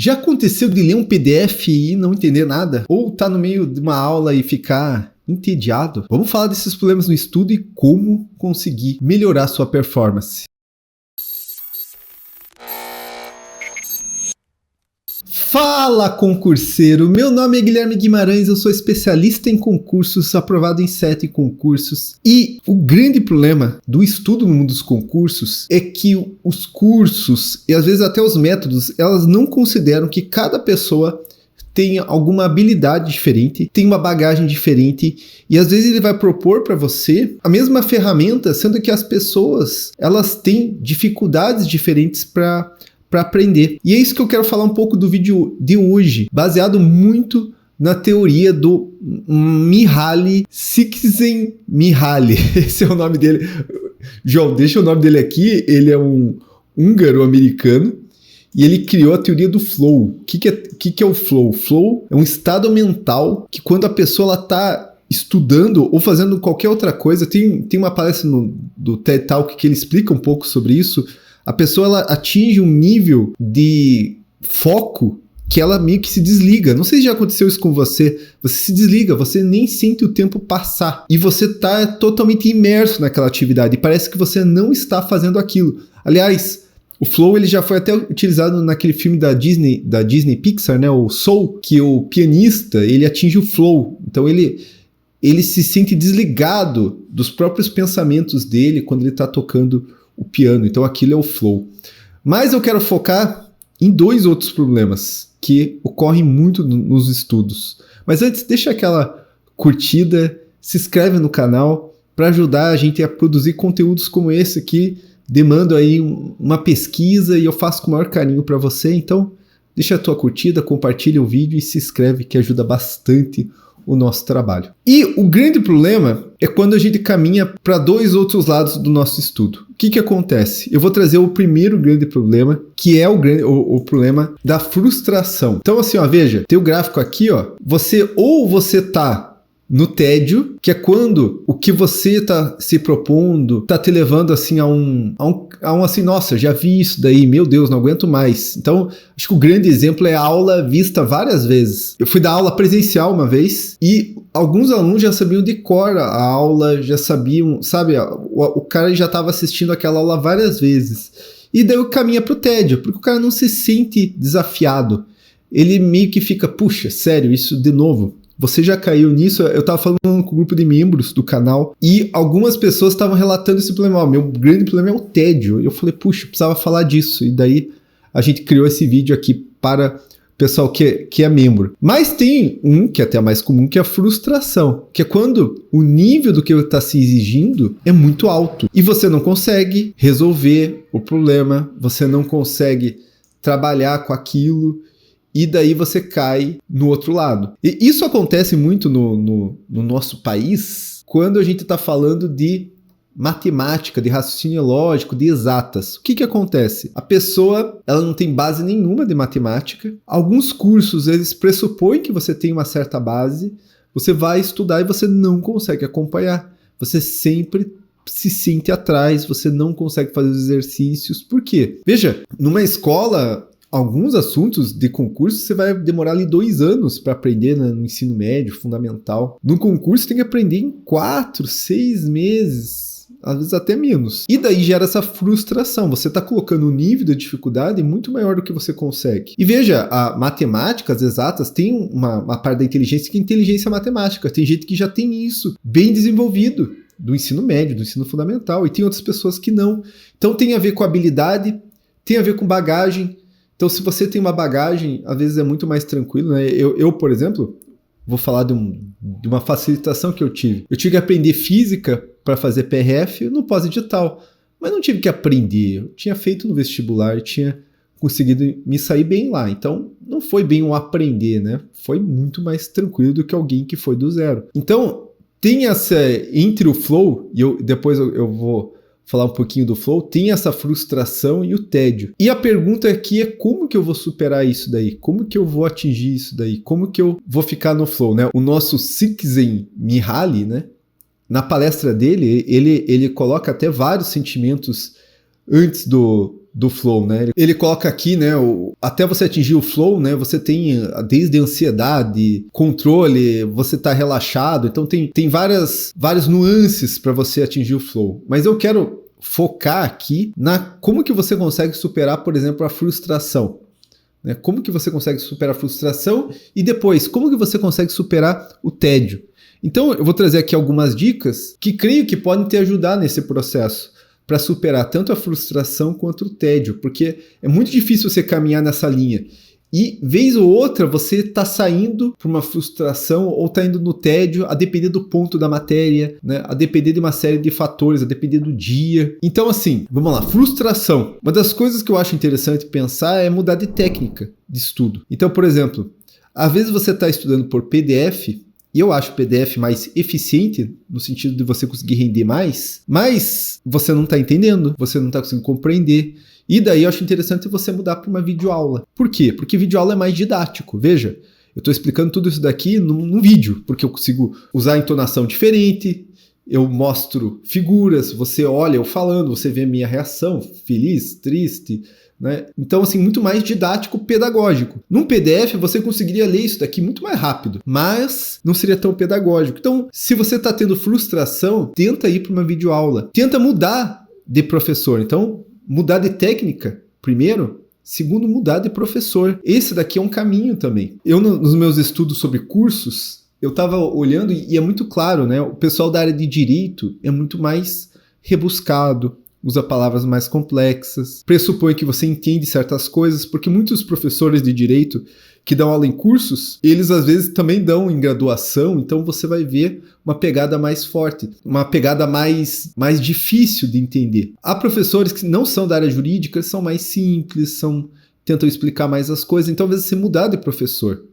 Já aconteceu de ler um PDF e não entender nada? Ou tá no meio de uma aula e ficar entediado? Vamos falar desses problemas no estudo e como conseguir melhorar sua performance. Fala, concurseiro! Meu nome é Guilherme Guimarães, eu sou especialista em concursos, aprovado em 7 concursos. E o grande problema do estudo no mundo dos concursos é que os cursos, e às vezes até os métodos, elas não consideram que cada pessoa tem alguma habilidade diferente, tem uma bagagem diferente, e às vezes ele vai propor para você a mesma ferramenta, sendo que as pessoas elas têm dificuldades diferentes para aprender. E é isso que eu quero falar um pouco do vídeo de hoje, baseado muito na teoria do Mihaly Csikszentmihalyi. Esse é o nome dele. João, deixa o nome dele aqui. Ele é um húngaro-americano e ele criou a teoria do flow. O que é o flow? O flow é um estado mental que quando a pessoa está estudando ou fazendo qualquer outra coisa, tem uma palestra do TED Talk que ele explica um pouco sobre isso. A pessoa ela atinge um nível de foco que ela meio que se desliga. Não sei se já aconteceu isso com você. Você se desliga, você nem sente o tempo passar. E você está totalmente imerso naquela atividade. E parece que você não está fazendo aquilo. Aliás, o flow ele já foi até utilizado naquele filme da Disney Pixar, né? O Soul, que o pianista ele atinge o flow. Então ele se sente desligado dos próprios pensamentos dele quando ele está tocando o piano, então aquilo é o flow. Mas eu quero focar em 2 outros problemas que ocorrem muito nos estudos. Mas antes, deixa aquela curtida, se inscreve no canal para ajudar a gente a produzir conteúdos como esse aqui. Demando aí uma pesquisa e eu faço com o maior carinho para você. Então, deixa a tua curtida, compartilha o vídeo e se inscreve que ajuda bastante o nosso trabalho. E o grande problema é quando a gente caminha para 2 outros lados do nosso estudo. O que acontece? Eu vou trazer o primeiro grande problema, que é o problema da frustração. Então assim, ó, veja, tem o gráfico aqui, ó. Você tá no tédio, que é quando o que você tá se propondo tá te levando assim a um assim, nossa, já vi isso daí, meu Deus, não aguento mais. Então, acho que o grande exemplo é a aula vista várias vezes. Eu fui dar aula presencial uma vez e alguns alunos já sabiam de cor a aula, já sabiam, sabe, o cara já estava assistindo aquela aula várias vezes. E daí caminha pro tédio, porque o cara não se sente desafiado. Ele meio que fica, puxa, sério, isso de novo. Você já caiu nisso? Eu estava falando com um grupo de membros do canal e algumas pessoas estavam relatando esse problema. Meu grande problema é o tédio. Eu falei, puxa, precisava falar disso. E daí a gente criou esse vídeo aqui para o pessoal que é membro. Mas tem um que é até mais comum, que é a frustração. Que é quando o nível do que está se exigindo é muito alto. E você não consegue resolver o problema, você não consegue trabalhar com aquilo. E daí você cai no outro lado. E isso acontece muito no nosso país quando a gente está falando de matemática, de raciocínio lógico, de exatas. O que acontece? A pessoa ela não tem base nenhuma de matemática. Alguns cursos eles pressupõem que você tem uma certa base. Você vai estudar e você não consegue acompanhar. Você sempre se sente atrás, você não consegue fazer os exercícios. Por quê? Veja, numa escola, alguns assuntos de concurso você vai demorar ali 2 anos para aprender no ensino médio, fundamental. No concurso você tem que aprender em 4, 6 meses, às vezes até menos. E daí gera essa frustração. Você está colocando um nível de dificuldade muito maior do que você consegue. E veja, a matemática, as exatas, tem uma parte da inteligência que é inteligência matemática. Tem gente que já tem isso bem desenvolvido do ensino médio, do ensino fundamental. E tem outras pessoas que não. Então tem a ver com habilidade, tem a ver com bagagem. Então, se você tem uma bagagem, às vezes é muito mais tranquilo, né? Eu por exemplo, vou falar de uma facilitação que eu tive. Eu tive que aprender física para fazer PRF no pós-edital, mas não tive que aprender. Eu tinha feito no vestibular, tinha conseguido me sair bem lá. Então, não foi bem um aprender, né? Foi muito mais tranquilo do que alguém que foi do zero. Então, tem essa, entre o flow, e depois eu vou falar um pouquinho do flow, tem essa frustração e o tédio. E a pergunta aqui é como que eu vou superar isso daí? Como que eu vou atingir isso daí? Como que eu vou ficar no flow, né? O nosso Csikszentmihalyi, né? Na palestra dele, ele coloca até vários sentimentos antes do do flow, né? Ele coloca aqui, né, até você atingir o flow, né, você tem desde ansiedade, controle, você tá relaxado, então tem várias nuances para você atingir o flow. Mas eu quero focar aqui na como que você consegue superar, por exemplo, a frustração. Né? Como que você consegue superar a frustração e depois, como que você consegue superar o tédio. Então eu vou trazer aqui algumas dicas que creio que podem te ajudar nesse processo, para superar tanto a frustração quanto o tédio, porque é muito difícil você caminhar nessa linha. E, vez ou outra, você está saindo para uma frustração ou está indo no tédio, a depender do ponto da matéria, né? A depender de uma série de fatores, a depender do dia. Então, assim, vamos lá, frustração. Uma das coisas que eu acho interessante pensar é mudar de técnica de estudo. Então, por exemplo, às vezes você está estudando por PDF, e eu acho o PDF mais eficiente, no sentido de você conseguir render mais, mas você não está entendendo, você não está conseguindo compreender. E daí eu acho interessante você mudar para uma videoaula. Por quê? Porque videoaula é mais didático. Veja, eu estou explicando tudo isso daqui num vídeo, porque eu consigo usar entonação diferente, eu mostro figuras, você olha eu falando, você vê a minha reação, feliz, triste, né? Então, assim, muito mais didático, pedagógico. Num PDF, você conseguiria ler isso daqui muito mais rápido, mas não seria tão pedagógico. Então, se você está tendo frustração, tenta ir para uma videoaula. Tenta mudar de professor. Então, mudar de técnica, primeiro. Segundo, mudar de professor. Esse daqui é um caminho também. Eu, nos meus estudos sobre cursos, eu estava olhando e é muito claro, né? O pessoal da área de direito é muito mais rebuscado, usa palavras mais complexas, pressupõe que você entende certas coisas, porque muitos professores de direito que dão aula em cursos, eles às vezes também dão em graduação, então você vai ver uma pegada mais forte, uma pegada mais difícil de entender. Há professores que não são da área jurídica, são mais simples, tentam explicar mais as coisas, então às vezes você mudar de professor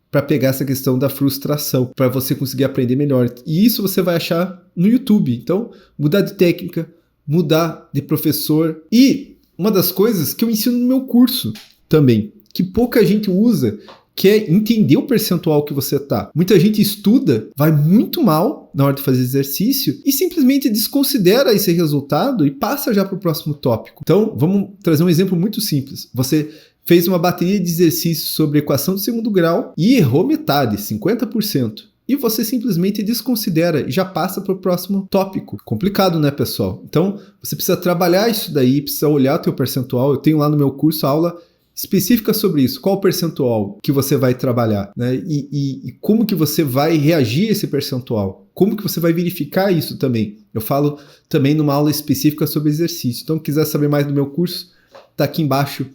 para pegar essa questão da frustração, para você conseguir aprender melhor. E isso você vai achar no YouTube. Então, mudar de técnica, mudar de professor. E uma das coisas que eu ensino no meu curso também, que pouca gente usa, que é entender o percentual que você tá. Muita gente estuda, vai muito mal na hora de fazer exercício e simplesmente desconsidera esse resultado e passa já para o próximo tópico. Então, vamos trazer um exemplo muito simples. Você fez uma bateria de exercícios sobre equação de segundo grau e errou metade, 50%. E você simplesmente desconsidera e já passa para o próximo tópico. Complicado, né, pessoal? Então, você precisa trabalhar isso daí, precisa olhar o teu percentual. Eu tenho lá no meu curso a aula específica sobre isso. Qual o percentual que você vai trabalhar, né? E como que você vai reagir a esse percentual? Como que você vai verificar isso também? Eu falo também numa aula específica sobre exercício. Então, se quiser saber mais do meu curso, está aqui embaixo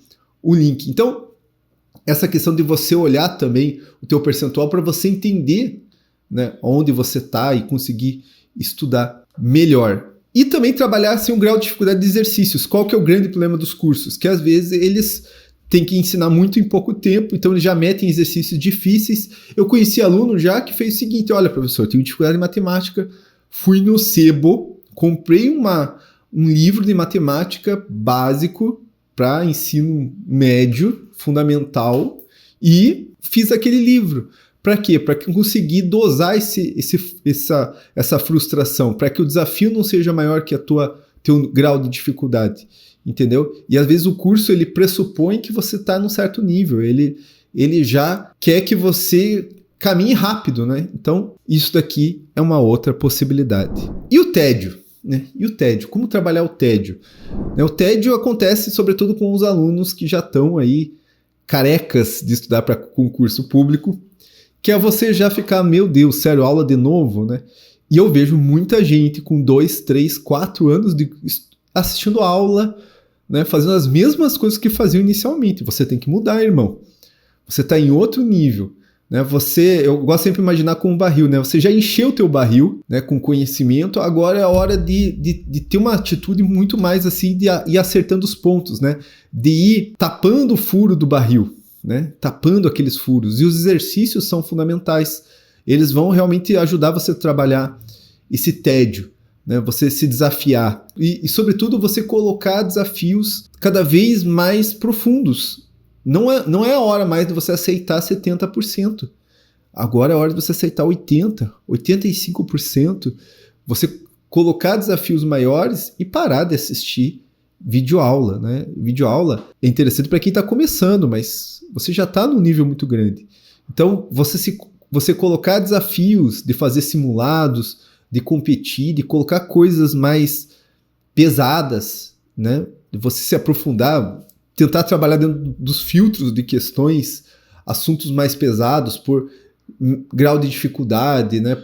o link. Então, essa questão de você olhar também o teu percentual para você entender, né, onde você está e conseguir estudar melhor. E também trabalhar assim, um grau de dificuldade de exercícios. Qual que é o grande problema dos cursos? Que às vezes eles têm que ensinar muito em pouco tempo, então eles já metem exercícios difíceis. Eu conheci aluno já que fez o seguinte: olha, professor, eu tenho dificuldade em matemática, fui no Sebo, comprei um livro de matemática básico para ensino médio, fundamental, e fiz aquele livro. Para quê? Para que eu conseguir dosar essa frustração, para que o desafio não seja maior que teu grau de dificuldade, entendeu? E às vezes o curso ele pressupõe que você está num certo nível, ele já quer que você caminhe rápido, né? Então isso daqui é uma outra possibilidade. E o tédio? Né? E o tédio? Como trabalhar o tédio? O tédio acontece sobretudo com os alunos que já estão aí carecas de estudar para concurso público, que é você já ficar, meu Deus, sério, aula de novo, né? E eu vejo muita gente com 2, 3, 4 anos assistindo aula, né? Fazendo as mesmas coisas que faziam inicialmente. Você tem que mudar, irmão. Você está em outro nível. Né? Eu gosto sempre de imaginar com um barril, né? Você já encheu o teu barril, né, com conhecimento, agora é a hora de ter uma atitude muito mais assim, de ir acertando os pontos, né? De ir tapando o furo do barril, né? Tapando aqueles furos. E os exercícios são fundamentais. Eles vão realmente ajudar você a trabalhar esse tédio, né? Você se desafiar. E sobretudo, você colocar desafios cada vez mais profundos. Não é a hora mais de você aceitar 70%. Agora é a hora de você aceitar 80%, 85%. Você colocar desafios maiores e parar de assistir videoaula, né? Videoaula é interessante para quem está começando, mas você já está num nível muito grande. Então, você colocar desafios de fazer simulados, de competir, de colocar coisas mais pesadas, né? De você se aprofundar, tentar trabalhar dentro dos filtros de questões, assuntos mais pesados por grau de dificuldade, né?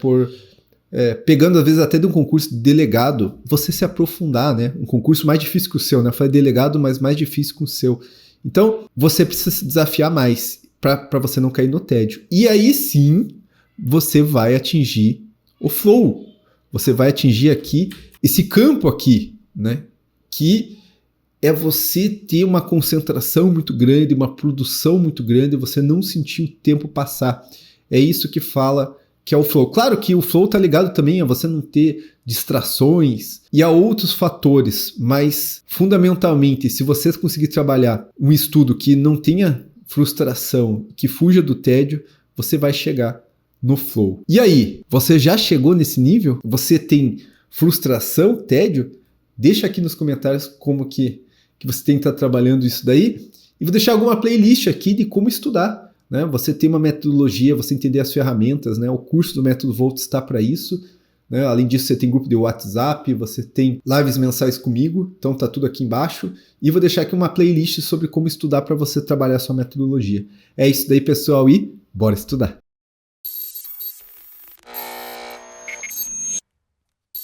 Pegando às vezes até de um concurso de delegado, você se aprofundar, né? Um concurso mais difícil que o seu, né? Eu falei delegado, mas mais difícil que o seu. Então, você precisa se desafiar mais para você não cair no tédio. E aí sim, você vai atingir o flow. Você vai atingir aqui, esse campo aqui, né? Que é você ter uma concentração muito grande, uma produção muito grande, você não sentir o tempo passar. É isso que fala que é o flow. Claro que o flow está ligado também a você não ter distrações e a outros fatores, mas fundamentalmente, se você conseguir trabalhar um estudo que não tenha frustração, que fuja do tédio, você vai chegar no flow. E aí, você já chegou nesse nível? Você tem frustração, tédio? Deixa aqui nos comentários como que você tem que estar trabalhando isso daí. E vou deixar alguma playlist aqui de como estudar, né? Você tem uma metodologia, você entender as ferramentas, né? O curso do Método Volt está para isso, né? Além disso, você tem grupo de WhatsApp, você tem lives mensais comigo, então tá tudo aqui embaixo. E vou deixar aqui uma playlist sobre como estudar para você trabalhar a sua metodologia. É isso daí, pessoal, e bora estudar!